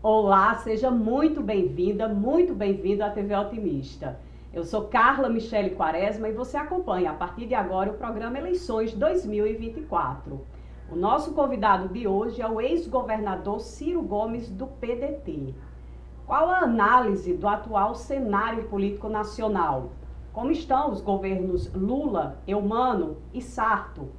Olá, seja muito bem-vindo à TV Otimista. Eu sou Carla Michele Quaresma e você acompanha a partir de agora o programa Eleições 2024. O nosso convidado de hoje é o ex-governador Ciro Gomes, do PDT. Qual a análise do atual cenário político nacional? Como estão os governos Lula, Eumano e Sarto?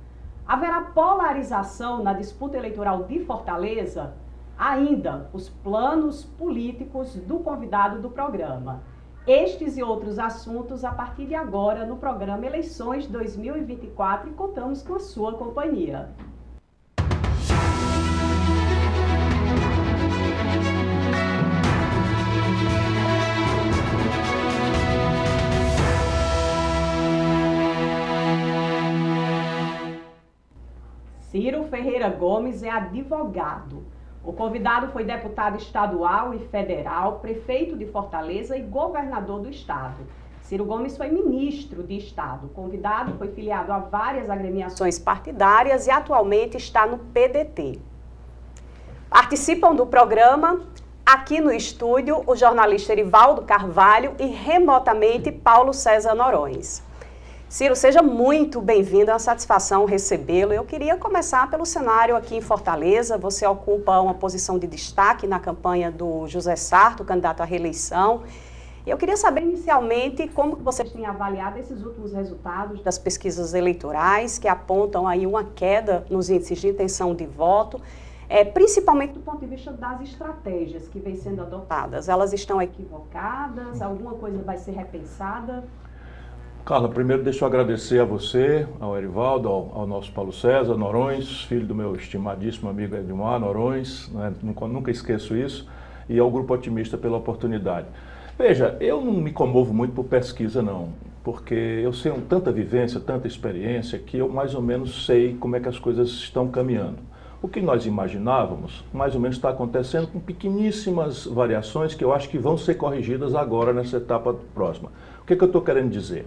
Haverá polarização na disputa eleitoral de Fortaleza? Ainda os planos políticos do convidado do programa. Estes e outros assuntos a partir de agora no programa Eleições 2024 e contamos com a sua companhia. Ciro Ferreira Gomes é advogado. O convidado foi deputado estadual e federal, prefeito de Fortaleza e governador do estado. Ciro Gomes foi ministro de estado. O convidado foi filiado a várias agremiações partidárias e atualmente está no PDT. Participam do programa, aqui no estúdio, o jornalista Erivaldo Carvalho e remotamente Paulo César Norões. Ciro, seja muito bem-vindo, é uma satisfação recebê-lo. Eu queria começar pelo cenário aqui em Fortaleza. Você ocupa uma posição de destaque na campanha do José Sarto, candidato à reeleição. Eu queria saber inicialmente como você tem avaliado esses últimos resultados das pesquisas eleitorais que apontam aí uma queda nos índices de intenção de voto, principalmente do ponto de vista das estratégias que vêm sendo adotadas. Elas estão equivocadas? Alguma coisa vai ser repensada? Carla, primeiro deixa eu agradecer a você, ao Erivaldo, ao nosso Paulo César Norões, filho do meu estimadíssimo amigo Edmar Norões, né? Nunca esqueço isso, e ao Grupo Otimista pela oportunidade. Veja, eu não me comovo muito por pesquisa não, porque eu tenho tanta vivência, tanta experiência, que eu mais ou menos sei como é que as coisas estão caminhando. O que nós imaginávamos, mais ou menos está acontecendo com pequeníssimas variações que eu acho que vão ser corrigidas agora nessa etapa próxima. O que eu estou querendo dizer?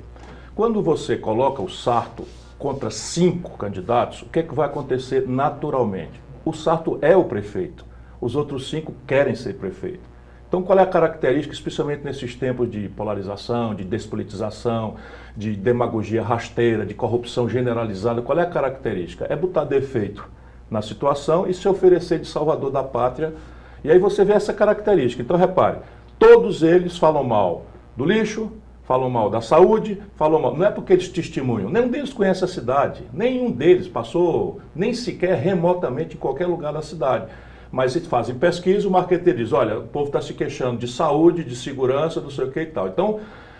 Quando você coloca o Sarto contra 5 candidatos, o que vai acontecer naturalmente? O Sarto é o prefeito, os outros 5 querem ser prefeito. Então qual é a característica, especialmente nesses tempos de polarização, de despolitização, de demagogia rasteira, de corrupção generalizada, qual é a característica? É botar defeito na situação e se oferecer de salvador da pátria. E aí você vê essa característica. Então repare, todos eles falam mal do lixo, falam mal da saúde, falam mal. Não é porque eles testemunham, nenhum deles conhece a cidade, nenhum deles passou nem sequer remotamente em qualquer lugar da cidade. Mas eles fazem pesquisa, o marqueteiro diz, olha, o povo está se queixando de saúde, de segurança, não sei o que e tal. Então,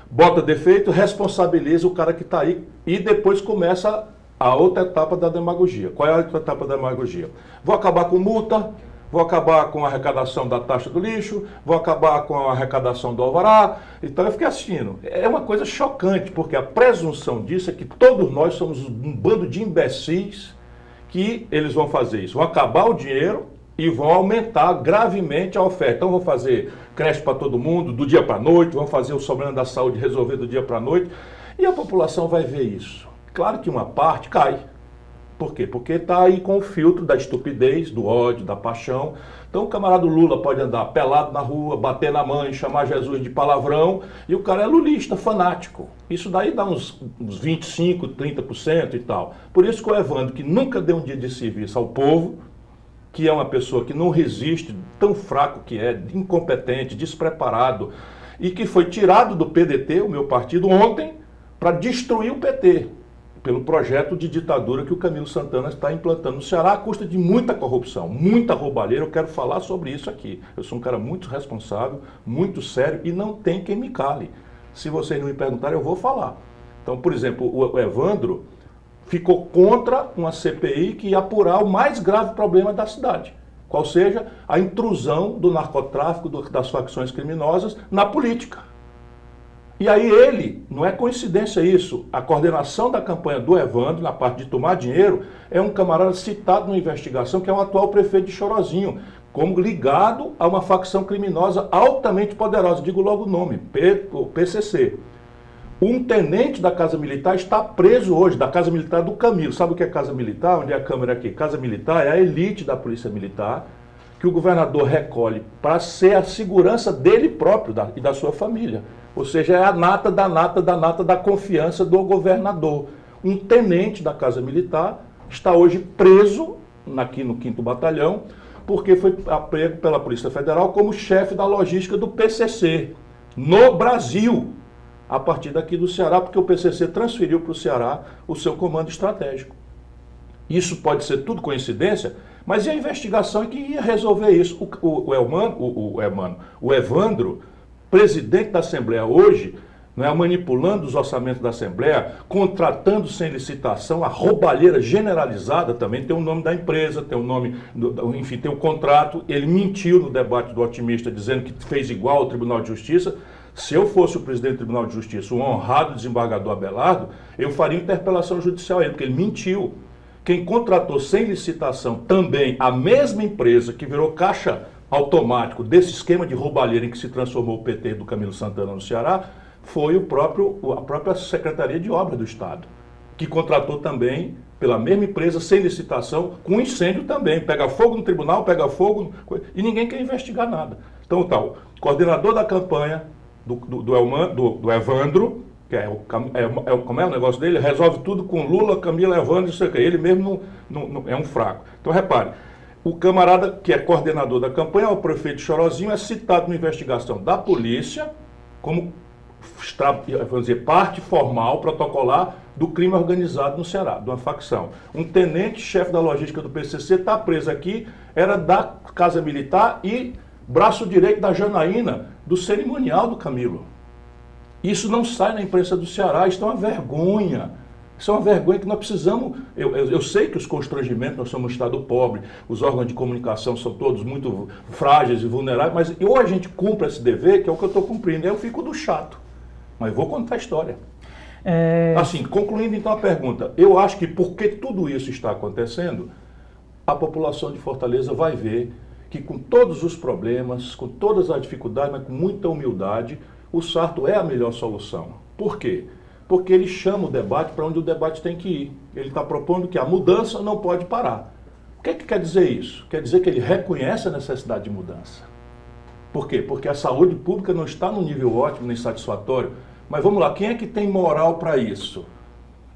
bota defeito, responsabiliza o cara que está aí e depois começa a outra etapa da demagogia. Qual é a outra etapa da demagogia? Vou acabar com multa, vou acabar com a arrecadação da taxa do lixo, vou acabar com a arrecadação do alvará. Então eu fiquei assistindo. É uma coisa chocante, porque a presunção disso é que todos nós somos um bando de imbecis que eles vão fazer isso. Vão acabar o dinheiro e vão aumentar gravemente a oferta. Então vão fazer creche para todo mundo, do dia para a noite, vão fazer o soberano da saúde resolver do dia para a noite. E a população vai ver isso. Claro que uma parte cai. Por quê? Porque está aí com o filtro da estupidez, do ódio, da paixão. Então o camarada Lula pode andar pelado na rua, bater na mãe, chamar Jesus de palavrão, e o cara é lulista, fanático. Isso daí dá uns 25%, 30% e tal. Por isso que o Evandro, que nunca deu um dia de serviço ao povo, que é uma pessoa que não resiste, tão fraco que é, incompetente, despreparado, e que foi tirado do PDT, o meu partido, ontem, para destruir o PT. Pelo projeto de ditadura que o Camilo Santana está implantando no Ceará, à custa de muita corrupção, muita roubalheira. Eu quero falar sobre isso aqui. Eu sou um cara muito responsável, muito sério e não tem quem me cale. Se vocês não me perguntarem, eu vou falar. Então, por exemplo, o Evandro ficou contra uma CPI que ia apurar o mais grave problema da cidade, qual seja a intrusão do narcotráfico, das facções criminosas na política. E aí ele, não é coincidência isso, a coordenação da campanha do Evandro, na parte de tomar dinheiro, é um camarada citado numa investigação que é o atual prefeito de Chorozinho, como ligado a uma facção criminosa altamente poderosa, digo logo o nome, o PCC. Um tenente da Casa Militar está preso hoje, da Casa Militar do Camilo. Sabe o que é Casa Militar? Onde é a câmera aqui? Casa Militar é a elite da Polícia Militar, que o governador recolhe para ser a segurança dele próprio e da sua família. Ou seja, é a nata da confiança do governador. Um tenente da Casa Militar está hoje preso aqui no 5º Batalhão, porque foi pego pela Polícia Federal como chefe da logística do PCC, no Brasil, a partir daqui do Ceará, porque o PCC transferiu para o Ceará o seu comando estratégico. Isso pode ser tudo coincidência, mas e a investigação que ia resolver isso? O Evandro, presidente da Assembleia hoje, manipulando os orçamentos da Assembleia, contratando sem licitação, a roubalheira generalizada também, tem o nome da empresa, tem o nome, enfim, tem o contrato. Ele mentiu no debate do Otimista, dizendo que fez igual ao Tribunal de Justiça. Se eu fosse o presidente do Tribunal de Justiça, o honrado desembargador Abelardo, eu faria interpelação judicial a ele, porque ele mentiu. Quem contratou sem licitação também a mesma empresa que virou caixa automático desse esquema de roubalheira em que se transformou o PT do Camilo Santana no Ceará, foi a própria Secretaria de Obras do Estado, que contratou também pela mesma empresa, sem licitação, com incêndio também. Pega fogo no tribunal, pega fogo, e ninguém quer investigar nada. Então, o coordenador da campanha do Evandro, que como é o negócio dele, resolve tudo com Lula, Camila, Evandro, isso aqui. Ele mesmo não é um fraco. Então, repare, o camarada que é coordenador da campanha, o prefeito Chorozinho, é citado na investigação da polícia como, vamos dizer, parte formal, protocolar do crime organizado no Ceará, de uma facção. Um tenente-chefe da logística do PCC está preso aqui, era da Casa Militar e braço direito da Janaína, do cerimonial do Camilo. Isso não sai na imprensa do Ceará, isso é uma vergonha. Isso é uma vergonha que nós precisamos. Eu sei que os constrangimentos, nós somos um Estado pobre, os órgãos de comunicação são todos muito frágeis e vulneráveis, mas ou a gente cumpre esse dever, que é o que eu estou cumprindo, eu fico do chato. Mas vou contar a história. Assim, concluindo então a pergunta, eu acho que porque tudo isso está acontecendo, a população de Fortaleza vai ver que com todos os problemas, com todas as dificuldades, mas com muita humildade, o Sarto é a melhor solução. Por quê? Porque ele chama o debate para onde o debate tem que ir. Ele está propondo que a mudança não pode parar. O que quer dizer isso? Quer dizer que ele reconhece a necessidade de mudança. Por quê? Porque a saúde pública não está num nível ótimo nem satisfatório. Mas vamos lá, quem é que tem moral para isso?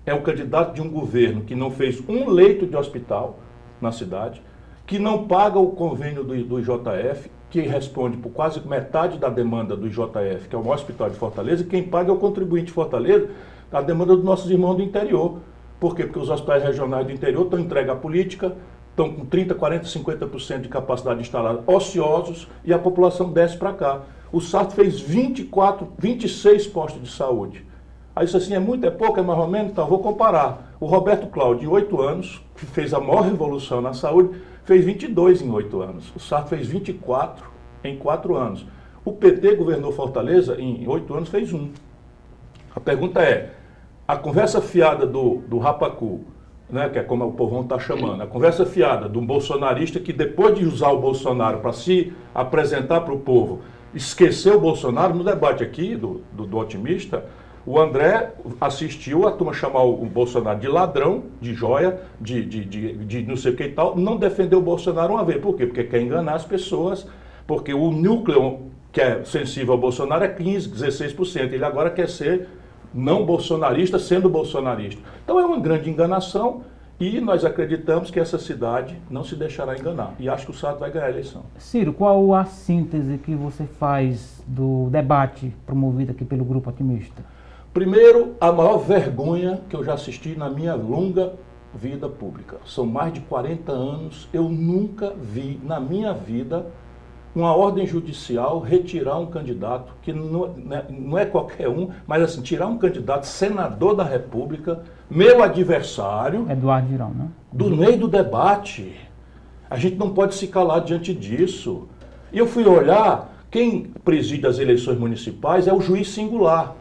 É o candidato de um governo que não fez um leito de hospital na cidade, que não paga o convênio do IJF, que responde por quase metade da demanda do IJF, que é o maior hospital de Fortaleza, e quem paga é o contribuinte de Fortaleza, a demanda dos nossos irmãos do interior. Por quê? Porque os hospitais regionais do interior estão entregues à política, estão com 30%, 40%, 50% de capacidade instalada, ociosos, e a população desce para cá. O Sarto fez 26 postos de saúde. Aí isso assim, é muito, é pouco, é mais ou menos? Então, vou comparar. O Roberto Cláudio, em 8 anos, que fez a maior revolução na saúde, fez 22 em 8 anos. O Sarto fez 24 em 4 anos. O PT governou Fortaleza, em 8 anos, fez 1. A pergunta é, a conversa fiada do Rapacu, né, que é como o povão está chamando, a conversa fiada de um bolsonarista que depois de usar o Bolsonaro para se apresentar para o povo, esqueceu o Bolsonaro, no debate aqui do Otimista, o André assistiu a turma chamar o Bolsonaro de ladrão, de joia, de não sei o que e tal, não defendeu o Bolsonaro uma vez. Por quê? Porque quer enganar as pessoas, porque o núcleo que é sensível ao Bolsonaro é 15%, 16%. Ele agora quer ser não bolsonarista, sendo bolsonarista. Então é uma grande enganação e nós acreditamos que essa cidade não se deixará enganar. E acho que o Sarto vai ganhar a eleição. Ciro, qual a síntese que você faz do debate promovido aqui pelo Grupo Otimista? Primeiro, a maior vergonha que eu já assisti na minha longa vida pública. São mais de 40 anos, eu nunca vi na minha vida uma ordem judicial retirar um candidato, que não é qualquer um, mas assim, tirar um candidato senador da República, meu adversário, Eduardo Girão, né? Do meio do debate. A gente não pode se calar diante disso. E eu fui olhar, quem preside as eleições municipais é o juiz singular.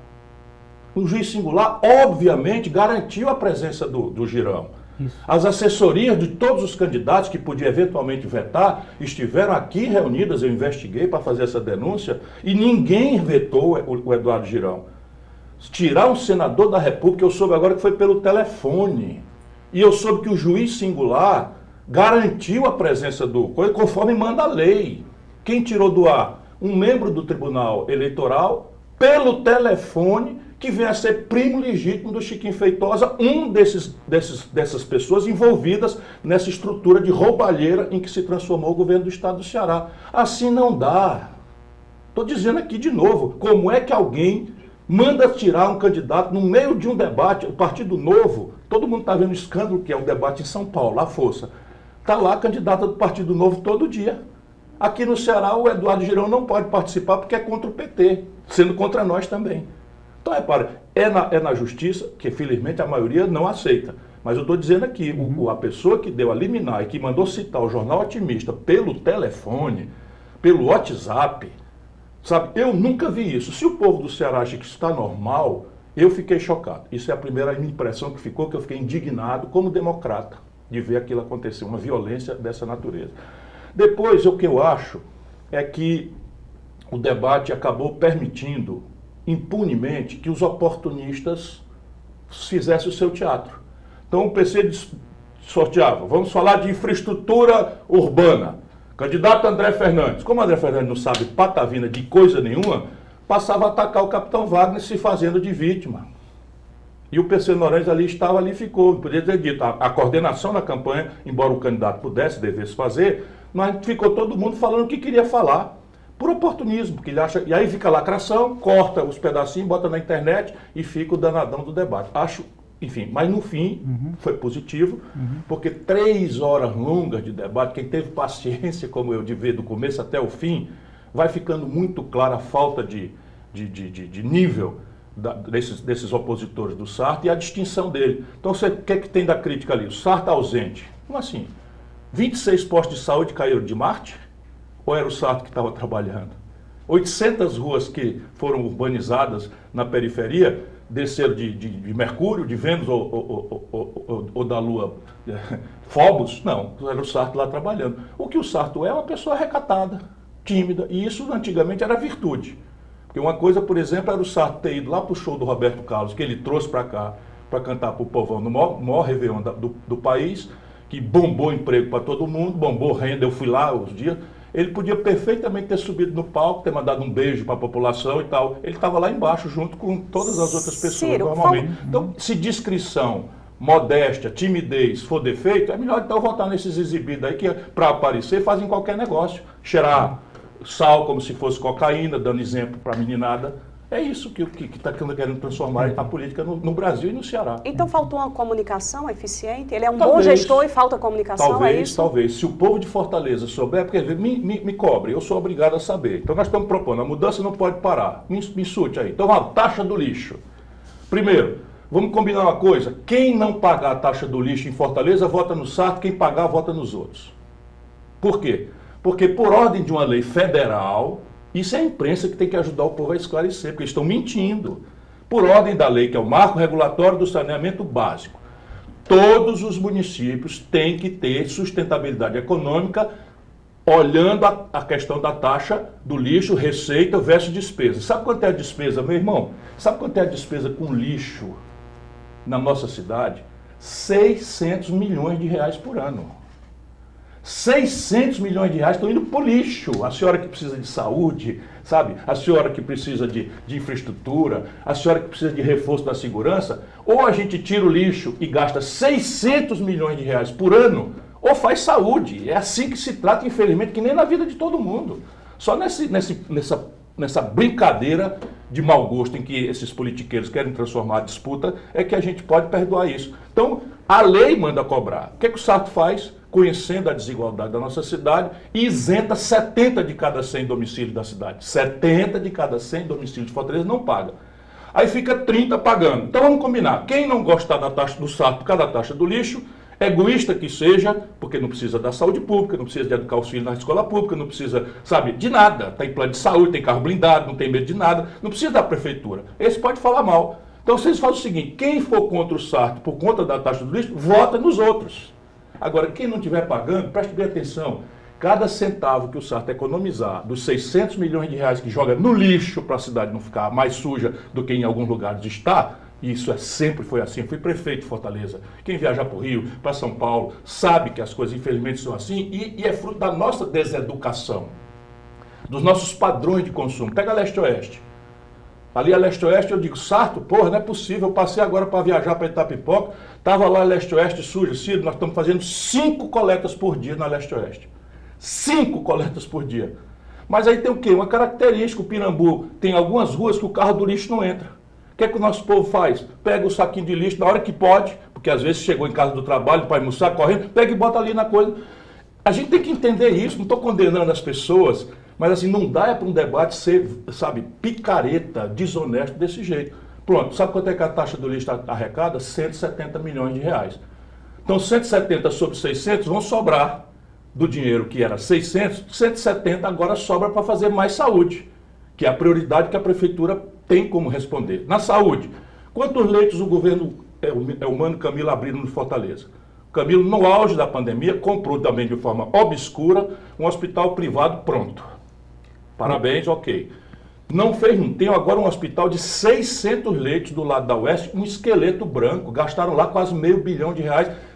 O juiz singular, obviamente, garantiu a presença do Girão. Isso. As assessorias de todos os candidatos que podiam eventualmente vetar estiveram aqui reunidas, eu investiguei para fazer essa denúncia, e ninguém vetou o Eduardo Girão. Tirar um senador da República, eu soube agora que foi pelo telefone. E eu soube que o juiz singular garantiu a presença do coisa conforme manda a lei. Quem tirou do ar? Um membro do Tribunal Eleitoral, pelo telefone, que vem a ser primo legítimo do Chiquinho Feitosa, dessas pessoas envolvidas nessa estrutura de roubalheira em que se transformou o governo do estado do Ceará. Assim não dá. Estou dizendo aqui de novo, como é que alguém manda tirar um candidato no meio de um debate, o Partido Novo, todo mundo está vendo o escândalo que é o debate em São Paulo, a força. Está lá a candidata do Partido Novo todo dia. Aqui no Ceará o Eduardo Girão não pode participar porque é contra o PT, sendo contra nós também. Então, repara, é na justiça, que felizmente a maioria não aceita. Mas eu estou dizendo aqui, a pessoa que deu a liminar e que mandou citar o Jornal Otimista pelo telefone, pelo WhatsApp, sabe, eu nunca vi isso. Se o povo do Ceará acha que isso está normal, eu fiquei chocado. Isso é a primeira impressão que ficou, que eu fiquei indignado como democrata de ver aquilo acontecer, uma violência dessa natureza. Depois, o que eu acho é que o debate acabou permitindo impunemente que os oportunistas fizessem o seu teatro. Então o PC sorteava, vamos falar de infraestrutura urbana. Candidato André Fernandes. Como André Fernandes não sabe patavina de coisa nenhuma, passava a atacar o capitão Wagner se fazendo de vítima. E o PC Noronha ali estava ali e ficou. Podia ter dito, a coordenação da campanha, embora o candidato pudesse, devesse fazer, mas ficou todo mundo falando o que queria falar. Por oportunismo, porque ele acha. E aí fica a lacração, corta os pedacinhos, bota na internet e fica o danadão do debate. Acho, enfim, mas no fim foi positivo, porque 3 horas longas de debate, quem teve paciência, como eu, de ver do começo até o fim, vai ficando muito clara a falta de nível desses opositores do Sarto e a distinção dele. Então, o que é que tem da crítica ali? O Sarto ausente. Como assim? 26 postos de saúde caíram de Marte? Ou era o Sarto que estava trabalhando? 800 ruas que foram urbanizadas na periferia desceram de Mercúrio, de Vênus ou da Lua Phobos? Não, era o Sarto lá trabalhando. O que o Sarto é uma pessoa recatada, tímida, e isso antigamente era virtude. Porque uma coisa, por exemplo, era o Sarto ter ido lá para o show do Roberto Carlos, que ele trouxe para cá, para cantar para o povão no maior réveillon do país, que bombou emprego para todo mundo, bombou renda, eu fui lá os dias. Ele podia perfeitamente ter subido no palco, ter mandado um beijo para a população e tal. Ele estava lá embaixo junto com todas as outras pessoas, Ciro, normalmente. Então, se discrição, modéstia, timidez for defeito, é melhor então votar nesses exibidos aí que para aparecer fazem qualquer negócio. Cheirar sal como se fosse cocaína, dando exemplo para a meninada. É isso que está querendo transformar a política no Brasil e no Ceará. Então faltou uma comunicação eficiente? Ele é um bom gestor e falta comunicação, é isso? Talvez. Se o povo de Fortaleza souber, porque me cobre, eu sou obrigado a saber. Então nós estamos propondo, a mudança não pode parar. Me insulte aí. Então, a taxa do lixo. Primeiro, vamos combinar uma coisa. Quem não pagar a taxa do lixo em Fortaleza, vota no Sarto. Quem pagar, vota nos outros. Por quê? Porque por ordem de uma lei federal... Isso é a imprensa que tem que ajudar o povo a esclarecer, porque eles estão mentindo. Por ordem da lei, que é o marco regulatório do saneamento básico, todos os municípios têm que ter sustentabilidade econômica, olhando a questão da taxa do lixo, receita versus despesa. Sabe quanto é a despesa, meu irmão? Sabe quanto é a despesa com lixo na nossa cidade? 600 milhões de reais por ano. 600 milhões de reais estão indo para o lixo. A senhora que precisa de saúde, sabe? A senhora que precisa de infraestrutura, a senhora que precisa de reforço da segurança, ou a gente tira o lixo e gasta 600 milhões de reais por ano, ou faz saúde. É assim que se trata, infelizmente, que nem na vida de todo mundo. Só nessa brincadeira de mau gosto em que esses politiqueiros querem transformar a disputa, é que a gente pode perdoar isso. Então, a lei manda cobrar. O que o Sarto faz? Conhecendo a desigualdade da nossa cidade, isenta 70 de cada 100 domicílios da cidade. 70 de cada 100 domicílios de Fortaleza não paga. Aí fica 30 pagando. Então vamos combinar. Quem não gostar da taxa do Sarto por causa da taxa do lixo, egoísta que seja, porque não precisa da saúde pública, não precisa de educar os filhos na escola pública, não precisa, sabe, de nada. Tem plano de saúde, tem carro blindado, não tem medo de nada, não precisa da prefeitura. Esse pode falar mal. Então vocês fazem o seguinte, quem for contra o Sarto por conta da taxa do lixo, vota nos outros. Agora, quem não estiver pagando, preste bem atenção, cada centavo que o Sarto economizar dos 600 milhões de reais que joga no lixo para a cidade não ficar mais suja do que em alguns lugares está, Isso sempre foi assim. Fui prefeito de Fortaleza. Quem viajar para o Rio, para São Paulo, sabe que as coisas infelizmente são assim e é fruto da nossa deseducação, dos nossos padrões de consumo. Pega leste-oeste. Ali a leste-oeste eu digo, Sarto, porra, não é possível. Eu passei agora para viajar para Itapipoca, estava lá leste-oeste sujo, Ciro, nós estamos fazendo 5 coletas por dia na leste-oeste. 5 coletas por dia. Mas aí tem o quê? Uma característica, o Pirambu tem algumas ruas que o carro do lixo não entra. O que é que o nosso povo faz? Pega o saquinho de lixo na hora que pode, porque às vezes chegou em casa do trabalho para almoçar correndo, pega e bota ali na coisa. A gente tem que entender isso, não estou condenando as pessoas, mas assim, não dá para um debate ser, sabe, picareta, desonesto desse jeito. Pronto, sabe quanto é que a taxa do lixo arrecada? 170 milhões de reais. Então 170 sobre 600 vão sobrar do dinheiro que era 600, 170 agora sobra para fazer mais saúde, que é a prioridade que a prefeitura tem como responder. Na saúde, quantos leitos o governo o Mano Camilo abriu no Fortaleza? O Camilo, no auge da pandemia, comprou também de forma obscura um hospital privado pronto. Parabéns, ok. Não fez, tem agora um hospital de 600 leitos do lado da Oeste, um esqueleto branco, gastaram lá quase R$500 milhão.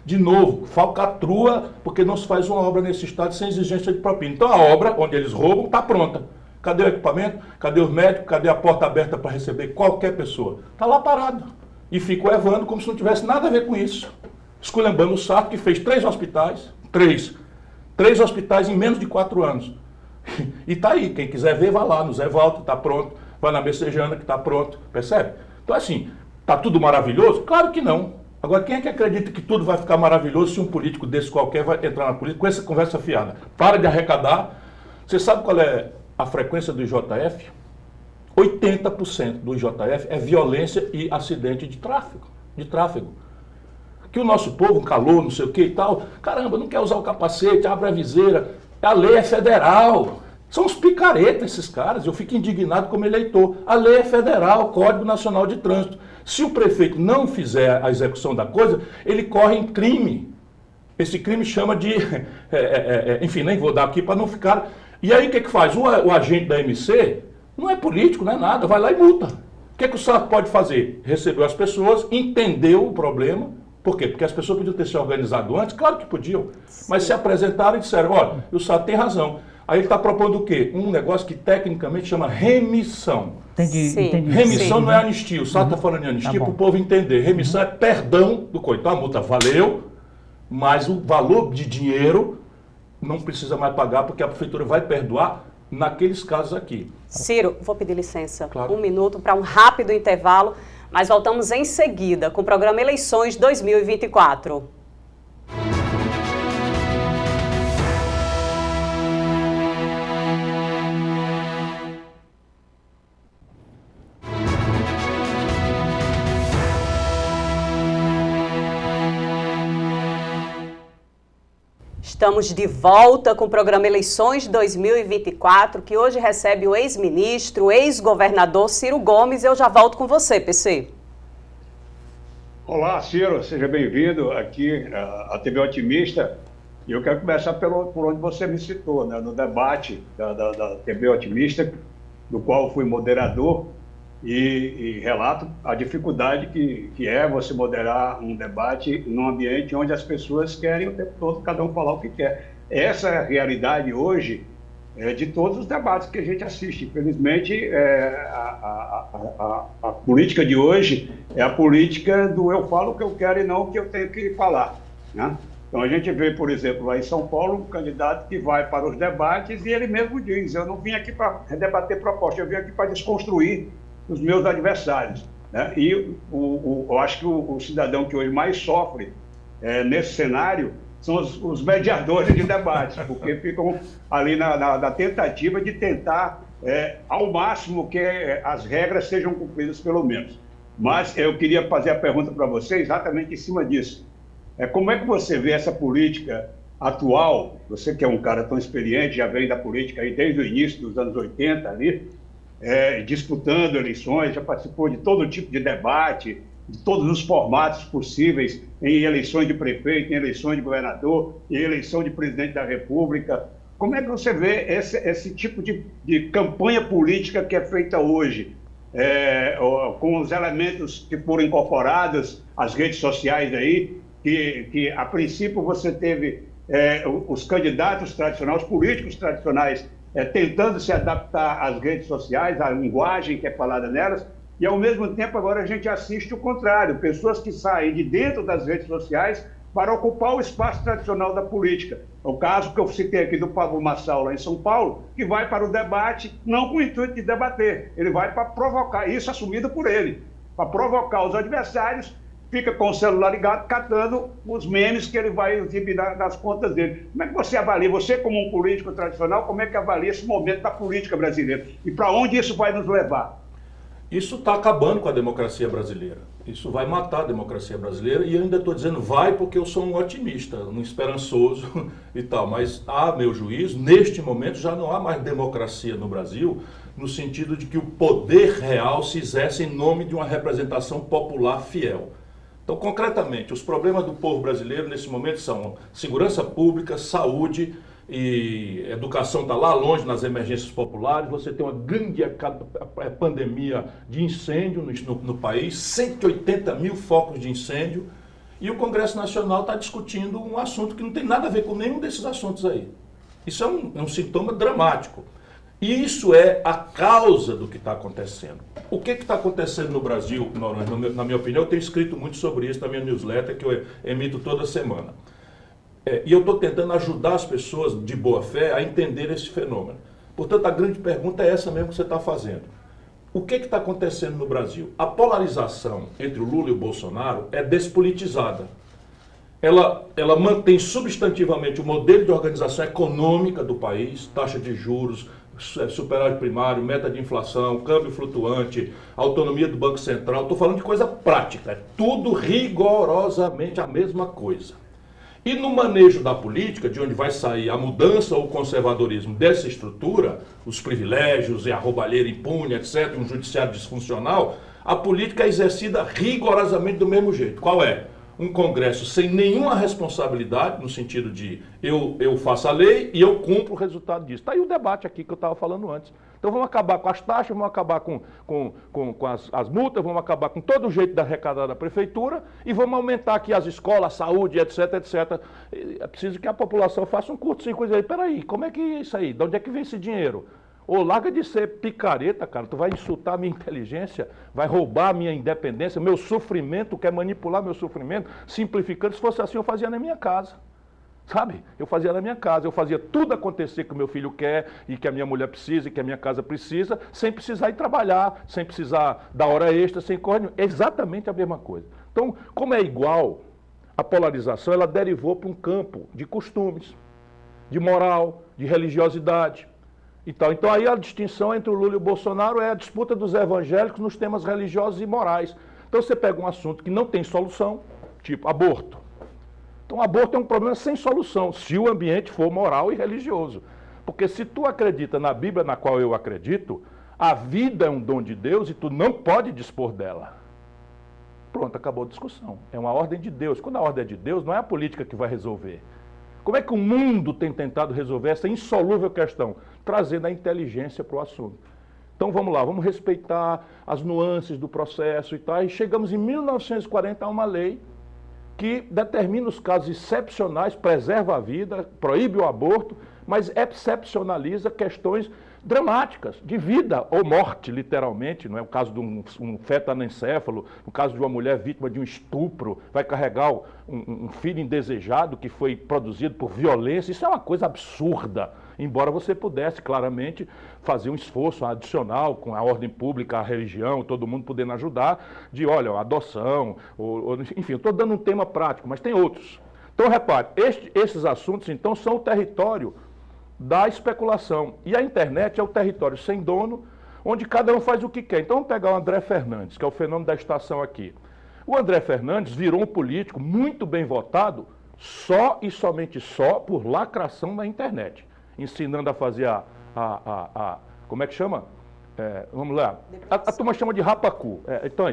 De novo, falcatrua, porque não se faz uma obra nesse estado sem exigência de propina. Então a obra, onde eles roubam, está pronta. Cadê o equipamento? Cadê os médicos? Cadê a porta aberta para receber qualquer pessoa? Está lá parado. E ficou evando como se não tivesse nada a ver com isso. Esculhambando o Sarto, que fez 3 hospitais, 3 hospitais em menos de 4 anos. E tá aí, quem quiser ver, vai lá no Zé Walter, tá pronto, vai na Messejana, que tá pronto, percebe? Então assim, tá tudo maravilhoso? Claro que não. Agora, quem é que acredita que tudo vai ficar maravilhoso se um político desse qualquer vai entrar na política com essa conversa fiada? Para de arrecadar. Você sabe qual é a frequência do IJF? 80% do IJF é violência e acidente de tráfego. Que o nosso povo, calor, não sei o que e tal, caramba, não quer usar o capacete, abre a viseira. A lei é federal. São os picaretas esses caras. Eu fico indignado como eleitor. A lei é federal, Código Nacional de Trânsito. Se o prefeito não fizer a execução da coisa, ele corre em crime. Esse crime chama de... enfim, nem vou dar aqui para não ficar... E aí o que faz? O agente da MC não é político, não é nada, vai lá e multa. O que o Sarto pode fazer? Recebeu as pessoas, entendeu o problema. Por quê? Porque as pessoas podiam ter se organizado antes, claro que podiam, mas se apresentaram e disseram, olha, o Sarto tem razão. Aí ele está propondo o quê? Um negócio que tecnicamente chama remissão. Entendi. Remissão não é anistia, o Sarto está falando de anistia para o povo entender. Remissão é perdão do coitado, a multa valeu, mas o valor de dinheiro não precisa mais pagar porque a prefeitura vai perdoar naqueles casos aqui. Ciro, vou pedir licença, claro. 1 minuto para um rápido intervalo. Mas voltamos em seguida com o programa Eleições 2024. Estamos de volta com o programa Eleições 2024, que hoje recebe o ex-ministro, ex-governador Ciro Gomes. Eu já volto com você, PC. Olá, Ciro, seja bem-vindo aqui à TV Otimista. E eu quero começar por onde você me citou, né, no debate da TV Otimista, do qual fui moderador, e relato a dificuldade que é você moderar um debate num ambiente onde as pessoas querem o tempo todo cada um falar o que quer. Essa é a realidade hoje de todos os debates que a gente assiste. Infelizmente, a política de hoje é a política do eu falo o que eu quero e não o que eu tenho que falar, né? Então a gente vê, por exemplo, lá em São Paulo, um candidato que vai para os debates e ele mesmo diz, eu não vim aqui para debater proposta, eu vim aqui para desconstruir os meus adversários, né? E eu acho que o cidadão que hoje mais sofre nesse cenário são os mediadores de debate, porque ficam ali na tentativa de tentar ao máximo que as regras sejam cumpridas pelo menos. Mas eu queria fazer a pergunta para você exatamente em cima disso. Como é que você vê essa política atual? Você que é um cara tão experiente, já vem da política aí desde o início dos anos 80 ali, disputando eleições, já participou de todo tipo de debate, de todos os formatos possíveis, em eleições de prefeito, em eleições de governador, em eleição de presidente da República. Como é que você vê esse tipo de campanha política que é feita hoje? com os elementos que foram incorporados, as redes sociais aí, que a princípio você teve os candidatos tradicionais, os políticos tradicionais, tentando se adaptar às redes sociais, à linguagem que é falada nelas, e ao mesmo tempo agora a gente assiste o contrário, pessoas que saem de dentro das redes sociais para ocupar o espaço tradicional da política. O caso que eu citei aqui do Pablo Marçal, lá em São Paulo, que vai para o debate, não com o intuito de debater, ele vai para provocar, isso assumido por ele, para provocar os adversários, fica com o celular ligado, catando os memes que ele vai exibir nas contas dele. Como é que você avalia, você como um político tradicional, como é que avalia esse momento da política brasileira? E para onde isso vai nos levar? Isso está acabando com a democracia brasileira. Isso vai matar a democracia brasileira e eu ainda estou dizendo vai porque eu sou um otimista, um esperançoso e tal. Mas, a meu juízo, neste momento já não há mais democracia no Brasil no sentido de que o poder real se exerce em nome de uma representação popular fiel. Então, concretamente, os problemas do povo brasileiro nesse momento são segurança pública, saúde, e educação está lá longe nas emergências populares, você tem uma grande pandemia de incêndio no país, 180 mil focos de incêndio, e o Congresso Nacional está discutindo um assunto que não tem nada a ver com nenhum desses assuntos aí. Isso é um sintoma dramático. E isso é a causa do que está acontecendo. O que está acontecendo no Brasil, na minha opinião, eu tenho escrito muito sobre isso na minha newsletter, que eu emito toda semana. E eu estou tentando ajudar as pessoas de boa fé a entender esse fenômeno. Portanto, a grande pergunta é essa mesmo que você está fazendo. O que está acontecendo no Brasil? A polarização entre o Lula e o Bolsonaro é despolitizada. Ela mantém substantivamente o modelo de organização econômica do país, taxa de juros, superávit primário, meta de inflação, câmbio flutuante, autonomia do Banco Central. Estou falando de coisa prática, é tudo rigorosamente a mesma coisa. E no manejo da política, de onde vai sair a mudança ou o conservadorismo dessa estrutura, os privilégios e a roubalheira impune, etc., um judiciário disfuncional, a política é exercida rigorosamente do mesmo jeito. Qual é? Um Congresso sem nenhuma responsabilidade, no sentido de eu faço a lei e eu cumpro o resultado disso. Está aí o debate aqui que eu estava falando antes. Então vamos acabar com as taxas, vamos acabar com as multas, vamos acabar com todo o jeito de arrecadar da prefeitura e vamos aumentar aqui as escolas, a saúde, etc, etc. É preciso que a população faça um curto-circuito aí. Peraí, como é que é isso aí? De onde é que vem esse dinheiro? Ô, larga de ser picareta, cara, tu vai insultar a minha inteligência, vai roubar a minha independência, meu sofrimento, quer manipular meu sofrimento, simplificando. Se fosse assim, eu fazia na minha casa, sabe? Eu fazia na minha casa, eu fazia tudo acontecer que o meu filho quer, e que a minha mulher precisa, e que a minha casa precisa, sem precisar ir trabalhar, sem precisar dar hora extra, sem correr nenhum. É exatamente a mesma coisa. Então, como é igual, a polarização, ela derivou para um campo de costumes, de moral, de religiosidade, e tal. Então aí a distinção entre o Lula e o Bolsonaro é a disputa dos evangélicos nos temas religiosos e morais. Então você pega um assunto que não tem solução, tipo aborto. Então aborto é um problema sem solução, se o ambiente for moral e religioso. Porque se tu acredita na Bíblia, na qual eu acredito, a vida é um dom de Deus e tu não pode dispor dela. Pronto, acabou a discussão. É uma ordem de Deus. Quando a ordem é de Deus, não é a política que vai resolver. Como é que o mundo tem tentado resolver essa insolúvel questão? Trazendo a inteligência para o assunto. Então vamos lá, vamos respeitar as nuances do processo e tal. E chegamos em 1940 a uma lei que determina os casos excepcionais, preserva a vida, proíbe o aborto, mas excepcionaliza questões dramáticas, de vida ou morte, literalmente. Não é o caso de um feto anencéfalo, no caso de uma mulher vítima de um estupro, vai carregar um filho indesejado que foi produzido por violência. Isso é uma coisa absurda, embora você pudesse claramente fazer um esforço adicional com a ordem pública, a religião, todo mundo podendo ajudar, de, olha, adoção, enfim, eu estou dando um tema prático, mas tem outros. Então, repare, esses assuntos, então, são o território da especulação. E a internet é o território sem dono, onde cada um faz o que quer. Então vamos pegar o André Fernandes, que é o fenômeno da estação aqui. O André Fernandes virou um político muito bem votado, só e somente só por lacração na internet. Ensinando a fazer como é que chama? Vamos lá. A turma chama de rapacu. Então,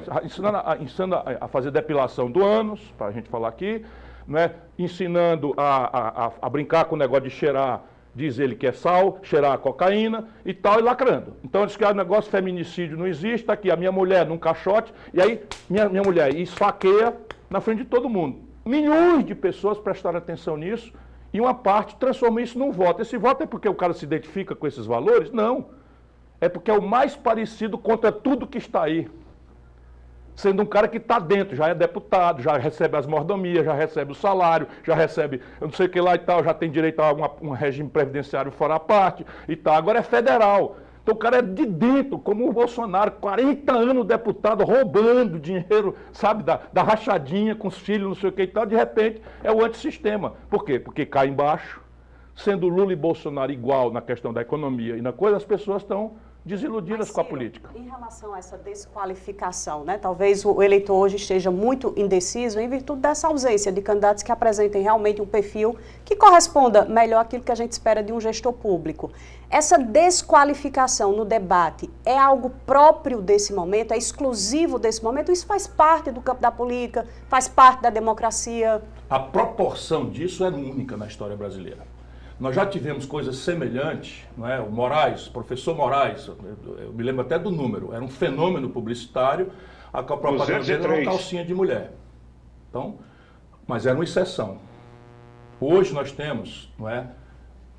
ensinando a fazer depilação do ânus, para a gente falar aqui, né? Ensinando a brincar com o negócio de cheirar Diz ele que é sal, cheirar a cocaína e tal, e lacrando. Então diz que o negócio de feminicídio não existe, está aqui a minha mulher num caixote, e aí minha mulher esfaqueia na frente de todo mundo. Milhões de pessoas prestaram atenção nisso, e uma parte transforma isso num voto. Esse voto é porque o cara se identifica com esses valores? Não. É porque é o mais parecido contra tudo que está aí. Sendo um cara que está dentro, já é deputado, já recebe as mordomias, já recebe o salário, já recebe, eu não sei o que lá e tal, já tem direito a um regime previdenciário fora a parte e tal. Agora é federal. Então o cara é de dentro, como o Bolsonaro, 40 anos deputado, roubando dinheiro, sabe, da rachadinha com os filhos, não sei o que e tal, de repente é o antissistema. Por quê? Porque cai embaixo, sendo Lula e Bolsonaro igual na questão da economia e na coisa, as pessoas estão desiludidas com a política. Em relação a essa desqualificação, né? Talvez o eleitor hoje esteja muito indeciso em virtude dessa ausência de candidatos que apresentem realmente um perfil que corresponda melhor àquilo que a gente espera de um gestor público. Essa desqualificação no debate é algo próprio desse momento, é exclusivo desse momento? Isso faz parte do campo da política, faz parte da democracia? A proporção disso é única na história brasileira. Nós já tivemos coisas semelhantes, não é? O Moraes, professor Moraes, eu me lembro até do número, era um fenômeno publicitário, a propaganda dele era uma calcinha de mulher. Então, mas era uma exceção. Hoje nós temos, não é,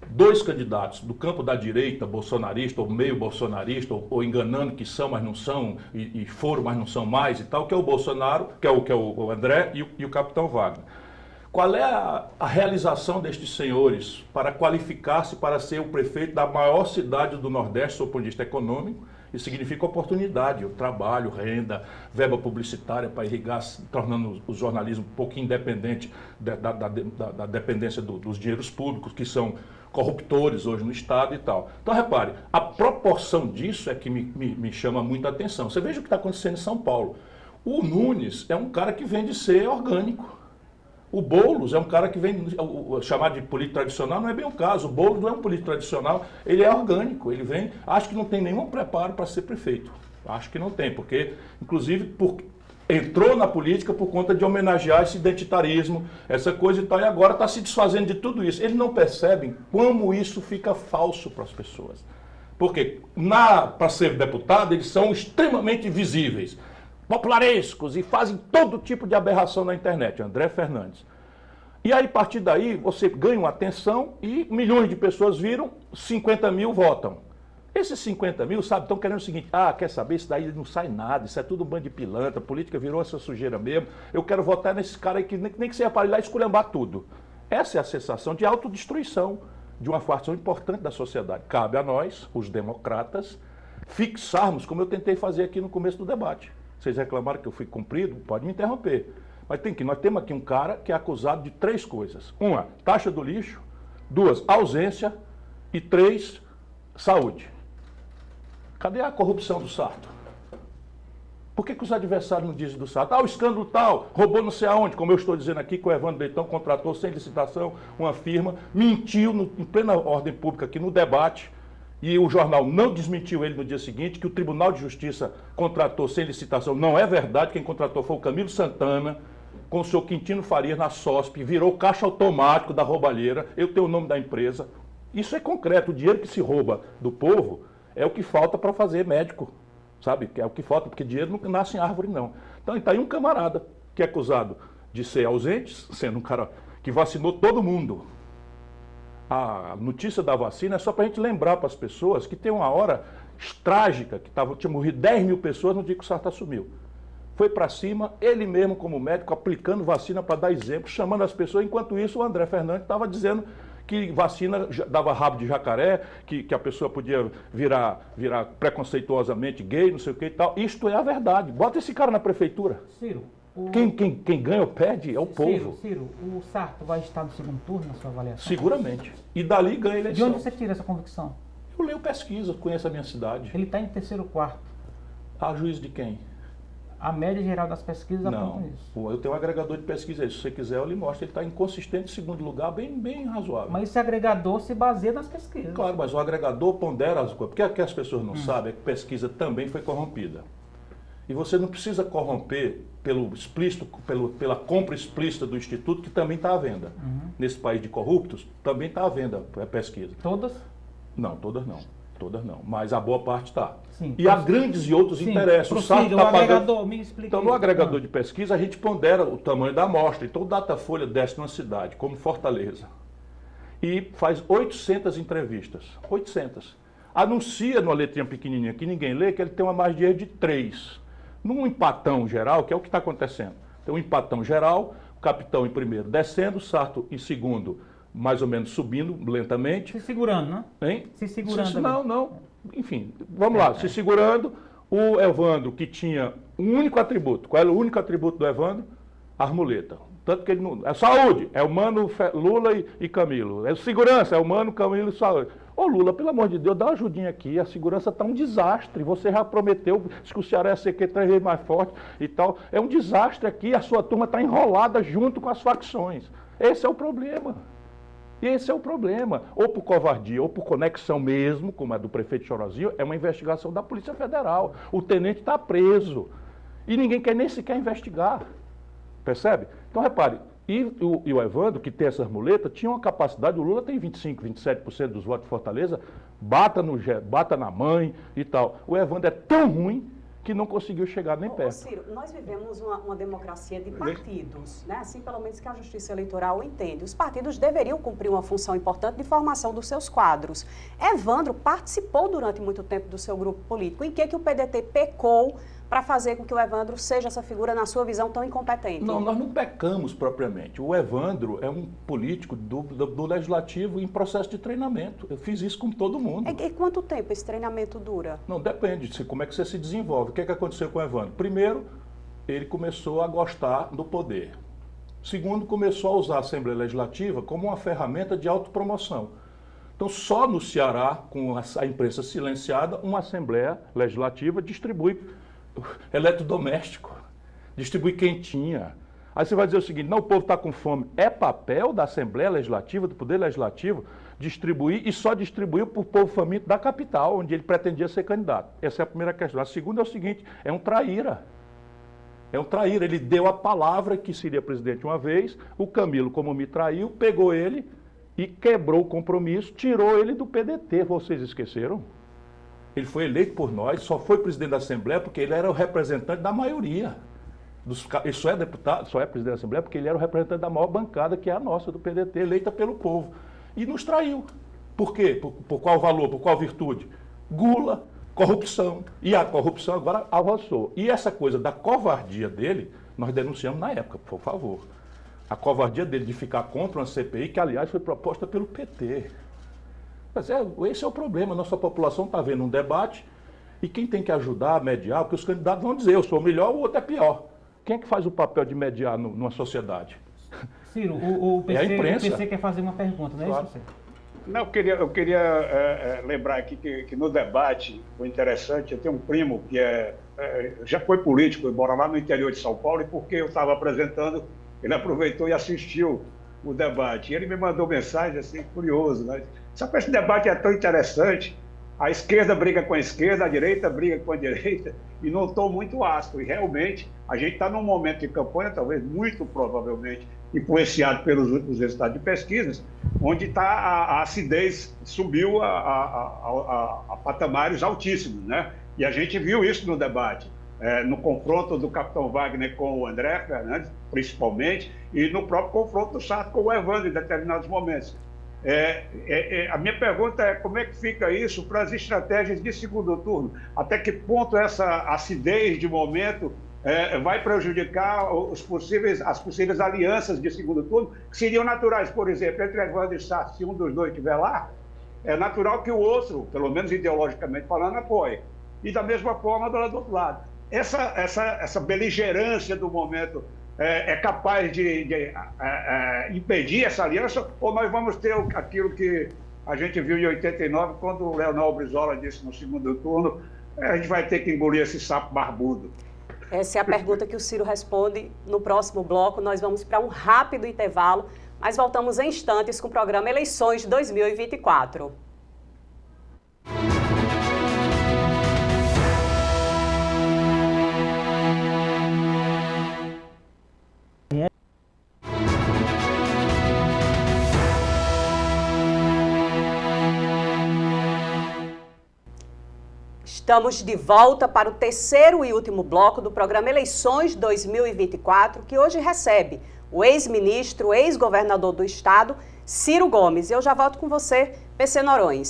2 candidatos do campo da direita, bolsonarista, ou meio bolsonarista, ou enganando que são, mas não são, e foram, mas não são mais e tal, que é o Bolsonaro, que é o André e o capitão Wagner. Qual é a realização destes senhores para qualificar-se para ser o prefeito da maior cidade do Nordeste, do ponto de vista econômico? Isso significa oportunidade, trabalho, renda, verba publicitária para irrigar, tornando o jornalismo um pouquinho independente da dependência dos dinheiros públicos, que são corruptores hoje no Estado e tal. Então, repare, a proporção disso é que me chama muita atenção. Você veja o que está acontecendo em São Paulo. O Nunes é um cara que vem de ser orgânico. O Boulos é um cara que vem, chamar de político tradicional não é bem o caso. O Boulos não é um político tradicional, ele é orgânico, ele vem, acho que não tem nenhum preparo para ser prefeito. Acho que não tem, porque, inclusive, entrou na política por conta de homenagear esse identitarismo, essa coisa e tal, e agora está se desfazendo de tudo isso. Eles não percebem como isso fica falso para as pessoas. Porque, para ser deputado, eles são extremamente visíveis, popularescos e fazem todo tipo de aberração na internet, André Fernandes. E aí, a partir daí, você ganha uma atenção e milhões de pessoas viram, 50 mil votam. Esses 50 mil, sabe, estão querendo o seguinte, quer saber, isso daí não sai nada, isso é tudo um bando de pilantra, a política virou essa sujeira mesmo, eu quero votar nesse cara aí que nem que seja para ir lá esculhambar tudo. Essa é a sensação de autodestruição de uma fração importante da sociedade. Cabe a nós, os democratas, fixarmos, como eu tentei fazer aqui no começo do debate. Vocês reclamaram que eu fui cumprido? Pode me interromper. Mas nós temos aqui um cara que é acusado de 3 coisas. 1, taxa do lixo. 2, ausência. E 3, saúde. Cadê a corrupção do Sarto? Por que os adversários não dizem do Sarto? O escândalo tal, roubou não sei aonde, como eu estou dizendo aqui, que o Evandro Leitão contratou sem licitação uma firma, mentiu em plena ordem pública aqui no debate, e o jornal não desmentiu ele no dia seguinte, que o Tribunal de Justiça contratou sem licitação. Não é verdade, quem contratou foi o Camilo Santana, com o seu Quintino Farias na SOSP, virou caixa automático da roubalheira, eu tenho o nome da empresa. Isso é concreto, o dinheiro que se rouba do povo é o que falta para fazer médico, sabe? É o que falta, porque dinheiro não nasce em árvore, não. Então, está aí um camarada que é acusado de ser ausente, sendo um cara que vacinou todo mundo. A notícia da vacina é só para a gente lembrar para as pessoas que tem uma hora trágica, que tinha morrido 10 mil pessoas no dia que o Sarto assumiu. Foi para cima, ele mesmo como médico, aplicando vacina para dar exemplo, chamando as pessoas. Enquanto isso, o André Fernandes estava dizendo que vacina dava rabo de jacaré, que a pessoa podia virar preconceituosamente gay, não sei o que e tal. Isto é a verdade. Bota esse cara na prefeitura. Ciro, quem ganha ou perde é o povo. Ciro, o Sarto vai estar no segundo turno na sua avaliação? Seguramente. E dali ganha a eleição. De onde você tira essa convicção? Eu leio pesquisa, conheço a minha cidade. Ele está em terceiro ou quarto. A juízo de quem? A média geral das pesquisas aponta isso. Não, eu tenho um agregador de pesquisa aí. Se você quiser, eu lhe mostro. Ele está inconsistente em segundo lugar, bem razoável. Mas esse agregador se baseia nas pesquisas. Claro, mas o agregador pondera as coisas. Porque o que as pessoas não sabem é que pesquisa também foi corrompida. E você não precisa corromper pela compra explícita do Instituto, que também está à venda. Nesse país de corruptos, também está à venda a pesquisa. Todas? Não, todas não. Todas não. Mas a boa parte está. E há grandes e outros interesses. O agregador, me explica. Então, no agregador de pesquisa, a gente pondera o tamanho da amostra. Então, o Datafolha desce numa cidade, como Fortaleza, e faz 800 entrevistas. 800. Anuncia numa letrinha pequenininha que ninguém lê que ele tem uma margem de erro de 3. Num empatão geral, que é o que está acontecendo. Tem um empatão geral, o capitão em primeiro descendo, o Sarto em segundo, mais ou menos subindo lentamente. Se segurando, né? Hein? Se segurando. Não. Enfim, vamos lá. Se segurando, o Evandro, que tinha um único atributo. Qual era o único atributo do Evandro? Armuleta. Tanto que ele não... É saúde, é o Mano, Lula e Camilo. É segurança, é o Mano, Camilo e saúde. Ô Lula, pelo amor de Deus, dá uma ajudinha aqui. A segurança está um desastre. Você já prometeu que o Ceará ia ser 3 vezes mais forte e tal. É um desastre aqui. A sua turma está enrolada junto com as facções. Esse é o problema. Esse é o problema. Ou por covardia, ou por conexão mesmo, como a do prefeito Chorozinho, é uma investigação da Polícia Federal. O tenente está preso. E ninguém quer nem sequer investigar. Percebe? Então, repare, e o Evandro, que tem essas muletas, tinha uma capacidade, o Lula tem 25%, 27% dos votos de Fortaleza, bata na mãe e tal. O Evandro é tão ruim que não conseguiu chegar nem perto. Ciro, nós vivemos uma democracia de partidos, né? Assim pelo menos que a Justiça Eleitoral entende. Os partidos deveriam cumprir uma função importante de formação dos seus quadros. Evandro participou durante muito tempo do seu grupo político. Em que o PDT pecou para fazer com que o Evandro seja essa figura, na sua visão, tão incompetente? Não, nós não pecamos propriamente. O Evandro é um político do Legislativo em processo de treinamento. Eu fiz isso com todo mundo. E quanto tempo esse treinamento dura? Não, depende de como é que você se desenvolve. O que aconteceu com o Evandro? Primeiro, ele começou a gostar do poder. Segundo, começou a usar a Assembleia Legislativa como uma ferramenta de autopromoção. Então, só no Ceará, com a imprensa silenciada, uma Assembleia Legislativa distribui eletrodoméstico, distribui quentinha. Aí você vai dizer o seguinte, não, o povo está com fome. É papel da Assembleia Legislativa, do Poder Legislativo, distribuir, e só distribuiu para o povo faminto da capital, onde ele pretendia ser candidato. Essa é a primeira questão. A segunda é o seguinte, é um traíra. É um traíra. Ele deu a palavra que seria presidente uma vez, o Camilo, como me traiu, pegou ele e quebrou o compromisso, tirou ele do PDT. Vocês esqueceram? Ele foi eleito por nós, só foi presidente da Assembleia porque ele era o representante da maioria. Ele só é deputado, só é presidente da Assembleia porque ele era o representante da maior bancada, que é a nossa, do PDT, eleita pelo povo. E nos traiu. Por quê? Por qual valor? Por qual virtude? Gula, corrupção. E a corrupção agora avançou. E essa coisa da covardia dele, nós denunciamos na época, por favor. A covardia dele de ficar contra uma CPI, que aliás foi proposta pelo PT. Mas esse é o problema, nossa população está vendo um debate e quem tem que ajudar a mediar, porque os candidatos vão dizer, eu sou melhor, o outro é pior. Quem é que faz o papel de mediar numa sociedade? Ciro, o PC, é a imprensa. O PC quer fazer uma pergunta, não é Claro. isso, PC? Não, eu queria lembrar aqui que no debate foi interessante, eu tenho um primo que já foi político, mora lá no interior de São Paulo, e porque eu estava apresentando, ele aproveitou e assistiu o debate. E ele me mandou mensagem assim, curioso, né? Só que esse debate é tão interessante, a esquerda briga com a esquerda, a direita briga com a direita, e não estou muito ácido. E realmente, a gente está num momento de campanha, talvez muito provavelmente influenciado pelos últimos resultados de pesquisas, onde a acidez subiu a patamares altíssimos, né? E a gente viu isso no debate. No confronto do capitão Wagner com o André Fernandes, principalmente, e no próprio confronto do Sarto com o Evandro, em determinados momentos. A minha pergunta é como é que fica isso para as estratégias de segundo turno? Até que ponto essa acidez de momento vai prejudicar as possíveis alianças de segundo turno, que seriam naturais, por exemplo, entre Evandro e Sarto, se um dos dois estiver lá, é natural que o outro, pelo menos ideologicamente falando, apoie. E da mesma forma do outro lado. Essa beligerância do momento é capaz de impedir essa aliança, ou nós vamos ter aquilo que a gente viu em 89, quando o Leonel Brizola disse no segundo turno, a gente vai ter que engolir esse sapo barbudo. Essa é a pergunta que o Ciro responde no próximo bloco. Nós vamos para um rápido intervalo, mas voltamos em instantes com o programa Eleições 2024. Estamos de volta para o terceiro e último bloco do programa Eleições 2024, que hoje recebe o ex-ministro, ex-governador do estado, Ciro Gomes. Eu já volto com você, PC Noronha.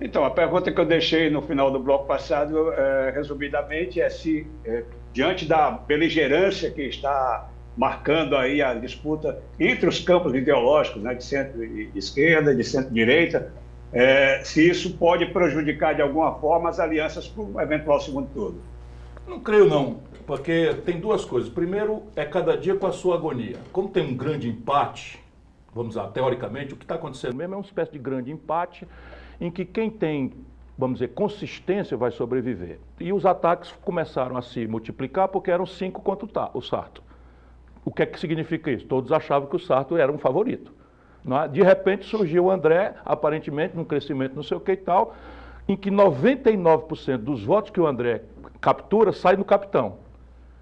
Então, a pergunta que eu deixei no final do bloco passado, resumidamente, é se, diante da beligerância que está marcando aí a disputa entre os campos ideológicos, né, de centro-esquerda, de centro-direita, se isso pode prejudicar de alguma forma as alianças para um eventual segundo turno. Não creio não, porque tem duas coisas. Primeiro, é cada dia com a sua agonia. Como tem um grande empate, vamos lá, teoricamente, o que está acontecendo mesmo é uma espécie de grande empate em que quem tem, vamos dizer, consistência vai sobreviver. E os ataques começaram a se multiplicar porque eram 5 contra o Sarto. O que é que significa isso? Todos achavam que o Sarto era um favorito. De repente surgiu o André, aparentemente num crescimento não sei o que e tal, em que 99% dos votos que o André captura sai no capitão.